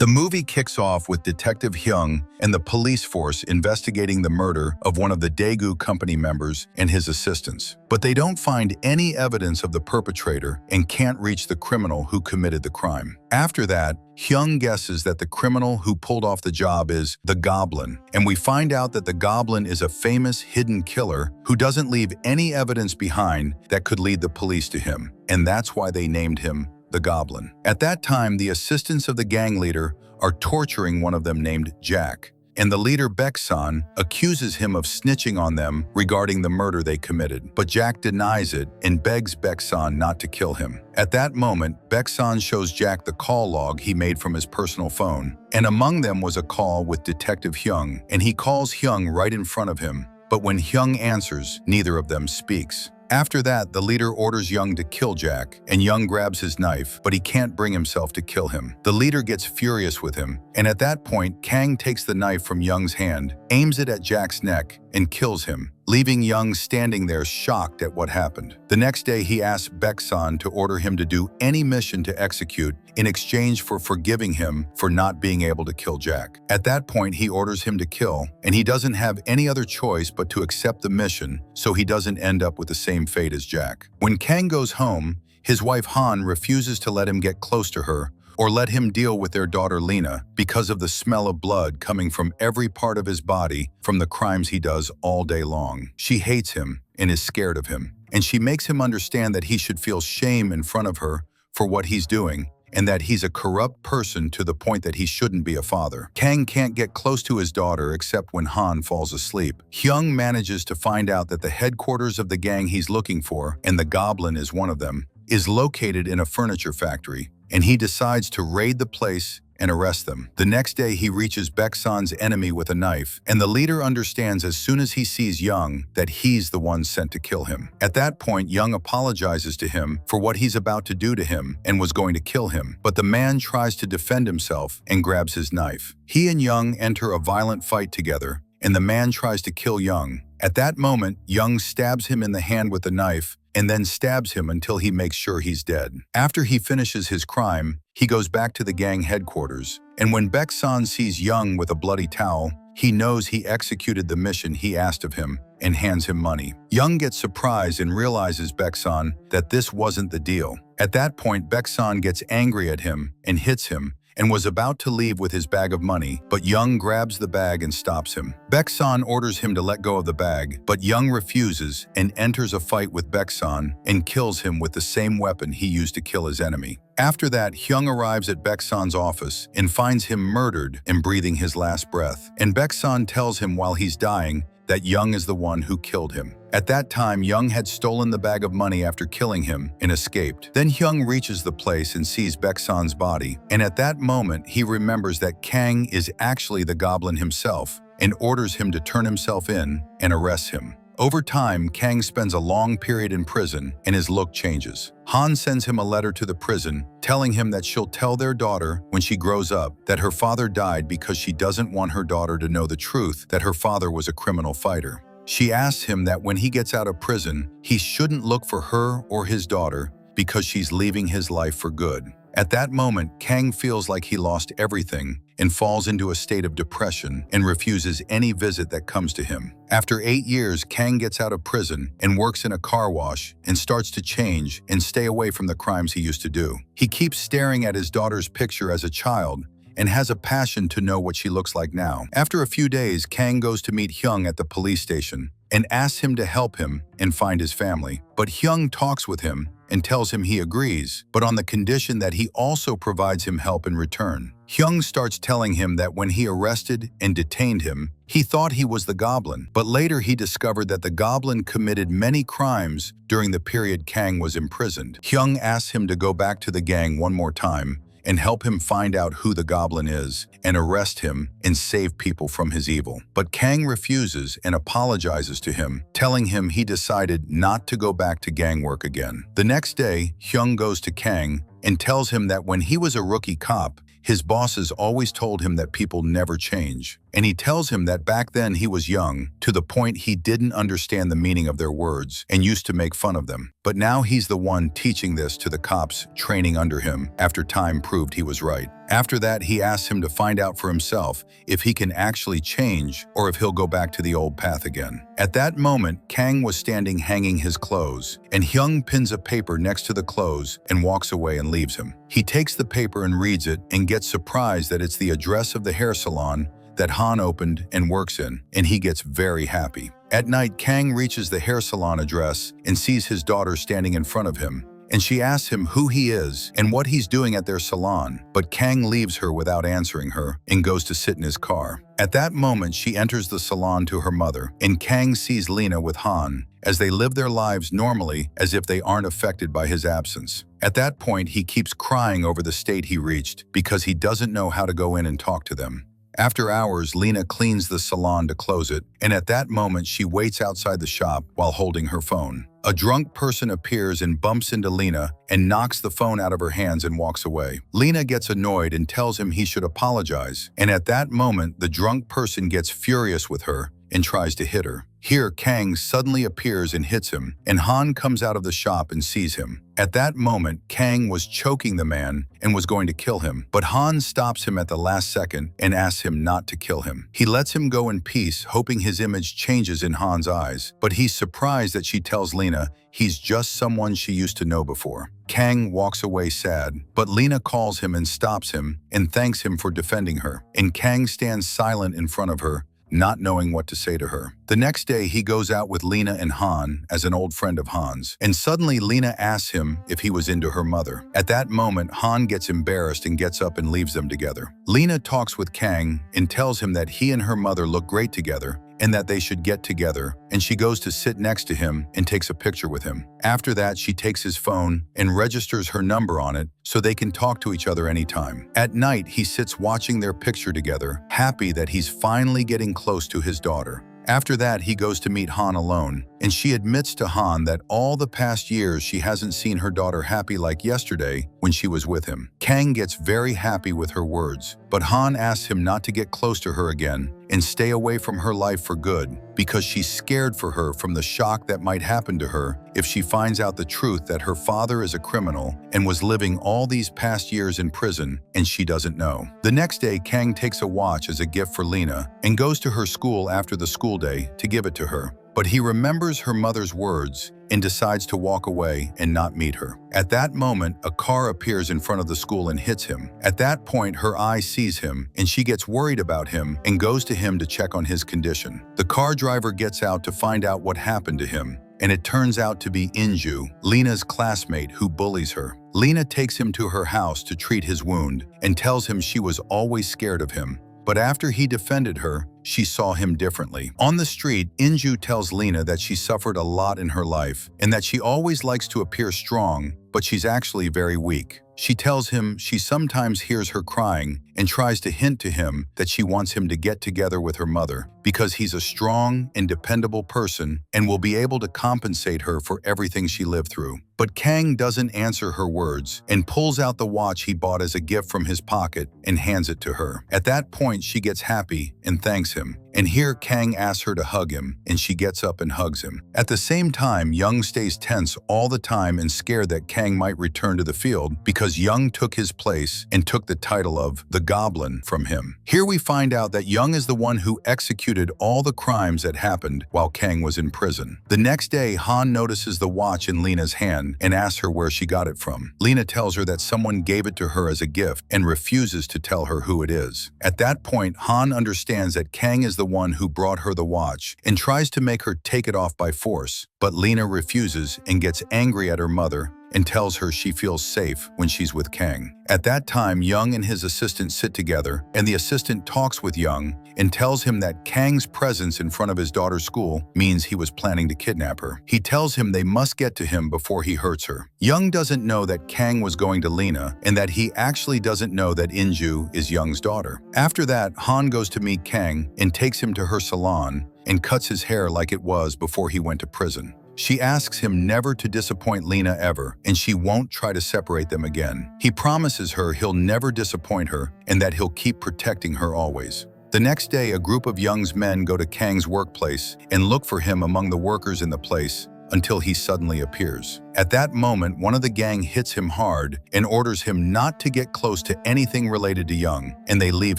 The movie kicks off with Detective Hyung and the police force investigating the murder of one of the Daegu company members and his assistants. But they don't find any evidence of the perpetrator and can't reach the criminal who committed the crime. After that, Hyung guesses that the criminal who pulled off the job is the Goblin, and we find out that the Goblin is a famous hidden killer who doesn't leave any evidence behind that could lead the police to him, and that's why they named him the Goblin. At that time, the assistants of the gang leader are torturing one of them named Jack, and the leader Baek-san accuses him of snitching on them regarding the murder they committed. But Jack denies it and begs Baek-san not to kill him. At that moment, Baek-san shows Jack the call log he made from his personal phone, and among them was a call with Detective Hyung, and he calls Hyung right in front of him. But when Hyung answers, neither of them speaks. After that, the leader orders Young to kill Jack, and Young grabs his knife, but he can't bring himself to kill him. The leader gets furious with him, and at that point, Kang takes the knife from Young's hand, aims it at Jack's neck, and kills him, leaving Young standing there shocked at what happened. The next day, he asks Baek-san to order him to do any mission to execute in exchange for forgiving him for not being able to kill Jack. At that point, he orders him to kill, and he doesn't have any other choice but to accept the mission so he doesn't end up with the same fate as Jack. When Kang goes home, his wife Han refuses to let him get close to her or let him deal with their daughter Lena because of the smell of blood coming from every part of his body from the crimes he does all day long. She hates him and is scared of him, and she makes him understand that he should feel shame in front of her for what he's doing and that he's a corrupt person to the point that he shouldn't be a father. Kang can't get close to his daughter except when Han falls asleep. Hyung manages to find out that the headquarters of the gang he's looking for, and the Goblin is one of them, is located in a furniture factory, and he decides to raid the place and arrest them. The next day, he reaches Baek-san's enemy with a knife, and the leader understands as soon as he sees Young that he's the one sent to kill him. At that point, Young apologizes to him for what he's about to do to him and was going to kill him, but the man tries to defend himself and grabs his knife. He and Young enter a violent fight together, and the man tries to kill Young. At that moment, Young stabs him in the hand with the knife and then stabs him until he makes sure he's dead. After he finishes his crime, he goes back to the gang headquarters, and when Baek-san sees Young with a bloody towel, he knows he executed the mission he asked of him and hands him money. Young gets surprised and realizes Baek-san that this wasn't the deal. At that point, Baek-san gets angry at him and hits him, and was about to leave with his bag of money, but Young grabs the bag and stops him. Baek-san orders him to let go of the bag, but Young refuses and enters a fight with Baek-san and kills him with the same weapon he used to kill his enemy. After that, Hyung arrives at Baek-san's office and finds him murdered and breathing his last breath, and Baek-san tells him while he's dying that Young is the one who killed him. At that time, Young had stolen the bag of money after killing him and escaped. Then Hyung reaches the place and sees Baek-san's body, and at that moment, he remembers that Kang is actually the Goblin himself and orders him to turn himself in and arrests him. Over time, Kang spends a long period in prison and his look changes. Han sends him a letter to the prison telling him that she'll tell their daughter when she grows up that her father died because she doesn't want her daughter to know the truth that her father was a criminal fighter. She asks him that when he gets out of prison, he shouldn't look for her or his daughter because she's leaving his life for good. At that moment, Kang feels like he lost everything and falls into a state of depression and refuses any visit that comes to him. After 8 years, Kang gets out of prison and works in a car wash and starts to change and stay away from the crimes he used to do. He keeps staring at his daughter's picture as a child and has a passion to know what she looks like now. After a few days, Kang goes to meet Hyung at the police station and asks him to help him and find his family. But Hyung talks with him and tells him he agrees, but on the condition that he also provides him help in return. Hyung starts telling him that when he arrested and detained him, he thought he was the Goblin, but later he discovered that the Goblin committed many crimes during the period Kang was imprisoned. Hyung asks him to go back to the gang one more time and help him find out who the Goblin is and arrest him and save people from his evil. But Kang refuses and apologizes to him, telling him he decided not to go back to gang work again. The next day, Hyung goes to Kang and tells him that when he was a rookie cop, his bosses always told him that people never change. And he tells him that back then he was young, to the point he didn't understand the meaning of their words and used to make fun of them. But now he's the one teaching this to the cops training under him after time proved he was right. After that, he asks him to find out for himself if he can actually change or if he'll go back to the old path again. At that moment, Kang was standing hanging his clothes, and Hyung pins a paper next to the clothes and walks away and leaves him. He takes the paper and reads it and gets surprised that it's the address of the hair salon that Han opened and works in, and he gets very happy. At night, Kang reaches the hair salon address and sees his daughter standing in front of him, and she asks him who he is and what he's doing at their salon, but Kang leaves her without answering her and goes to sit in his car. At that moment, she enters the salon to her mother, and Kang sees Lena with Han as they live their lives normally as if they aren't affected by his absence. At that point, he keeps crying over the state he reached because he doesn't know how to go in and talk to them. After hours, Lena cleans the salon to close it, and at that moment she waits outside the shop while holding her phone. A drunk person appears and bumps into Lena and knocks the phone out of her hands and walks away. Lena gets annoyed and tells him he should apologize, and at that moment the drunk person gets furious with her and tries to hit her. Here, Kang suddenly appears and hits him, and Han comes out of the shop and sees him. At that moment, Kang was choking the man and was going to kill him, but Han stops him at the last second and asks him not to kill him. He lets him go in peace, hoping his image changes in Han's eyes, but he's surprised that she tells Lena he's just someone she used to know before. Kang walks away sad, but Lena calls him and stops him and thanks him for defending her, and Kang stands silent in front of her, not knowing what to say to her. The next day, he goes out with Lena and Han as an old friend of Han's, and suddenly Lena asks him if he was into her mother. At that moment, Han gets embarrassed and gets up and leaves them together. Lena talks with Kang and tells him that he and her mother look great together and that they should get together, and she goes to sit next to him and takes a picture with him. After that, she takes his phone and registers her number on it so they can talk to each other anytime. At night, he sits watching their picture together, happy that he's finally getting close to his daughter. After that, he goes to meet Han alone, and she admits to Han that all the past years she hasn't seen her daughter happy like yesterday when she was with him. Kang gets very happy with her words, but Han asks him not to get close to her again and stay away from her life for good because she's scared for her from the shock that might happen to her if she finds out the truth that her father is a criminal and was living all these past years in prison and she doesn't know. The next day, Kang takes a watch as a gift for Lena and goes to her school after the school day to give it to her. But he remembers her mother's words and decides to walk away and not meet her. At that moment, a car appears in front of the school and hits him. At that point, her eye sees him and she gets worried about him and goes to him to check on his condition. The car driver gets out to find out what happened to him, and it turns out to be Inju, Lena's classmate who bullies her. Lena takes him to her house to treat his wound and tells him she was always scared of him. But after he defended her, she saw him differently. On the street, Inju tells Lena that she suffered a lot in her life and that she always likes to appear strong, but she's actually very weak. She tells him she sometimes hears her crying and tries to hint to him that she wants him to get together with her mother because he's a strong and dependable person and will be able to compensate her for everything she lived through. But Kang doesn't answer her words and pulls out the watch he bought as a gift from his pocket and hands it to her. At that point, she gets happy and thanks him. And here Kang asks her to hug him, and she gets up and hugs him. At the same time, Young stays tense all the time and scared that Kang might return to the field because Young took his place and took the title of the Goblin from him. Here we find out that Young is the one who executed all the crimes that happened while Kang was in prison. The next day, Han notices the watch in Lena's hand and asks her where she got it from. Lena tells her that someone gave it to her as a gift and refuses to tell her who it is. At that point, Han understands that Kang is the one who brought her the watch and tries to make her take it off by force, but Lena refuses and gets angry at her mother and tells her she feels safe when she's with Kang. At that time, Young and his assistant sit together, and the assistant talks with Young and tells him that Kang's presence in front of his daughter's school means he was planning to kidnap her. He tells him they must get to him before he hurts her. Young doesn't know that Kang was going to Lena and that he actually doesn't know that Inju is Young's daughter. After that, Han goes to meet Kang and takes him to her salon and cuts his hair like it was before he went to prison. She asks him never to disappoint Lena ever, and she won't try to separate them again. He promises her he'll never disappoint her and that he'll keep protecting her always. The next day, a group of Young's men go to Kang's workplace and look for him among the workers in the place until he suddenly appears. At that moment, one of the gang hits him hard and orders him not to get close to anything related to Young, and they leave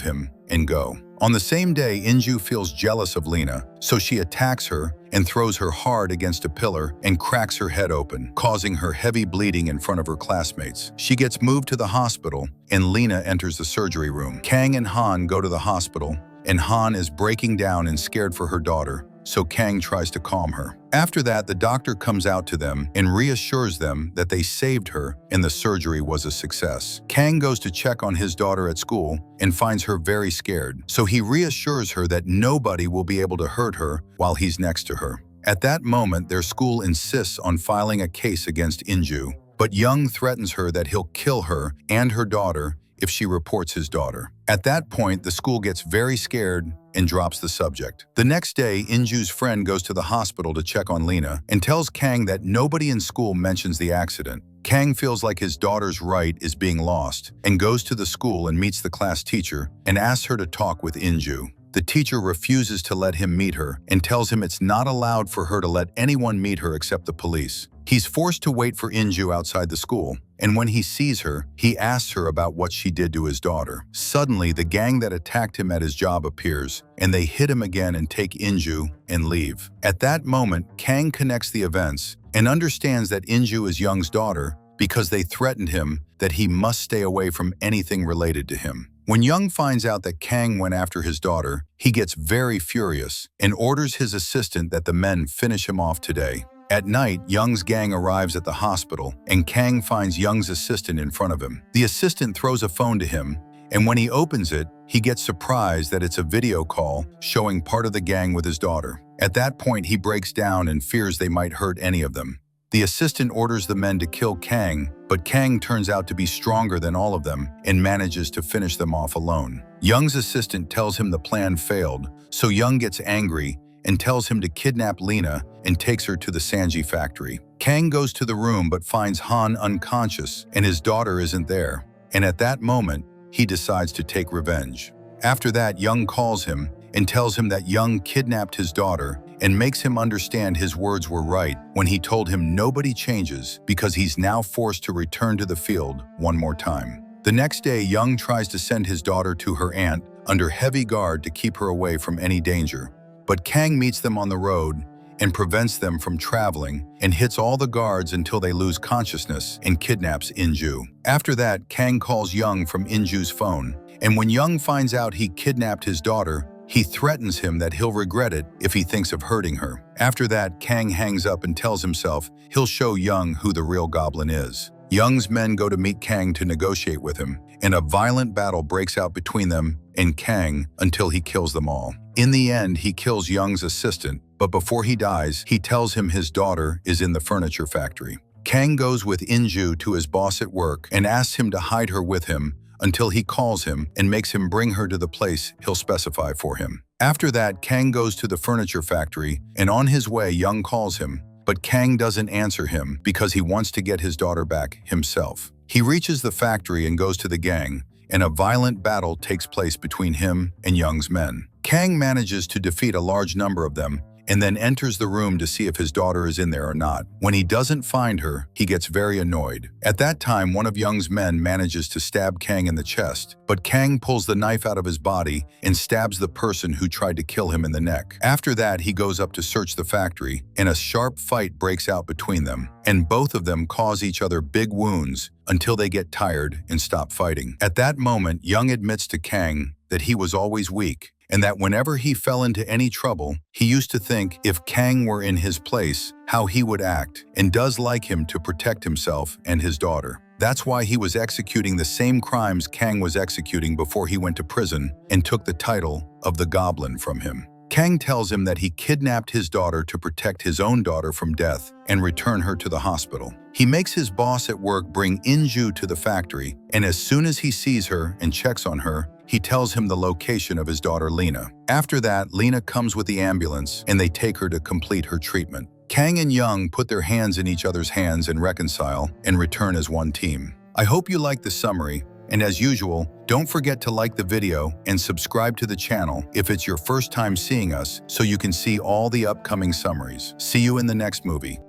him and go. On the same day, Inju feels jealous of Lena, so she attacks her and throws her hard against a pillar and cracks her head open, causing her heavy bleeding in front of her classmates. She gets moved to the hospital, and Lena enters the surgery room. Kang and Han go to the hospital, and Han is breaking down and scared for her daughter, so Kang tries to calm her. After that, the doctor comes out to them and reassures them that they saved her and the surgery was a success. Kang goes to check on his daughter at school and finds her very scared, so he reassures her that nobody will be able to hurt her while he's next to her. At that moment, their school insists on filing a case against Inju, but Young threatens her that he'll kill her and her daughter if she reports his daughter. At that point, the school gets very scared and drops the subject. The next day, Inju's friend goes to the hospital to check on Lena and tells Kang that nobody in school mentions the accident. Kang feels like his daughter's right is being lost and goes to the school and meets the class teacher and asks her to talk with Inju. The teacher refuses to let him meet her and tells him it's not allowed for her to let anyone meet her except the police. He's forced to wait for Inju outside the school, and when he sees her, he asks her about what she did to his daughter. Suddenly, the gang that attacked him at his job appears, and they hit him again and take Inju and leave. At that moment, Kang connects the events and understands that Inju is Young's daughter because they threatened him that he must stay away from anything related to him. When Young finds out that Kang went after his daughter, he gets very furious and orders his assistant that the men finish him off today. At night, Young's gang arrives at the hospital, and Kang finds Young's assistant in front of him. The assistant throws a phone to him, and when he opens it, he gets surprised that it's a video call showing part of the gang with his daughter. At that point, he breaks down and fears they might hurt any of them. The assistant orders the men to kill Kang, but Kang turns out to be stronger than all of them and manages to finish them off alone. Young's assistant tells him the plan failed, so Young gets angry and tells him to kidnap Lena and takes her to the Sanji factory. Kang goes to the room but finds Han unconscious and his daughter isn't there, and at that moment, he decides to take revenge. After that, Young calls him and tells him that Young kidnapped his daughter and makes him understand his words were right when he told him nobody changes because he's now forced to return to the field one more time. The next day, Young tries to send his daughter to her aunt under heavy guard to keep her away from any danger. But Kang meets them on the road and prevents them from traveling and hits all the guards until they lose consciousness and kidnaps Inju. After that, Kang calls Young from Inju's phone, and when Young finds out he kidnapped his daughter, he threatens him that he'll regret it if he thinks of hurting her. After that, Kang hangs up and tells himself he'll show Young who the real Goblin is. Young's men go to meet Kang to negotiate with him, and a violent battle breaks out between them and Kang until he kills them all. In the end, he kills Young's assistant, but before he dies, he tells him his daughter is in the furniture factory. Kang goes with Inju to his boss at work and asks him to hide her with him until he calls him and makes him bring her to the place he'll specify for him. After that, Kang goes to the furniture factory, and on his way, Young calls him, but Kang doesn't answer him because he wants to get his daughter back himself. He reaches the factory and goes to the gang, and a violent battle takes place between him and Young's men. Kang manages to defeat a large number of them and then enters the room to see if his daughter is in there or not. When he doesn't find her, he gets very annoyed. At that time, one of Young's men manages to stab Kang in the chest, but Kang pulls the knife out of his body and stabs the person who tried to kill him in the neck. After that, he goes up to search the factory, and a sharp fight breaks out between them, and both of them cause each other big wounds until they get tired and stop fighting. At that moment, Young admits to Kang that he was always weak, and that whenever he fell into any trouble, he used to think if Kang were in his place, how he would act, and does like him to protect himself and his daughter. That's why he was executing the same crimes Kang was executing before he went to prison and took the title of the Goblin from him. Kang tells him that he kidnapped his daughter to protect his own daughter from death and return her to the hospital. He makes his boss at work bring Inju to the factory, and as soon as he sees her and checks on her, he tells him the location of his daughter Lena. After that, Lena comes with the ambulance and they take her to complete her treatment. Kang and Young put their hands in each other's hands and reconcile and return as one team. I hope you liked the summary, and as usual, don't forget to like the video and subscribe to the channel if it's your first time seeing us so you can see all the upcoming summaries. See you in the next movie.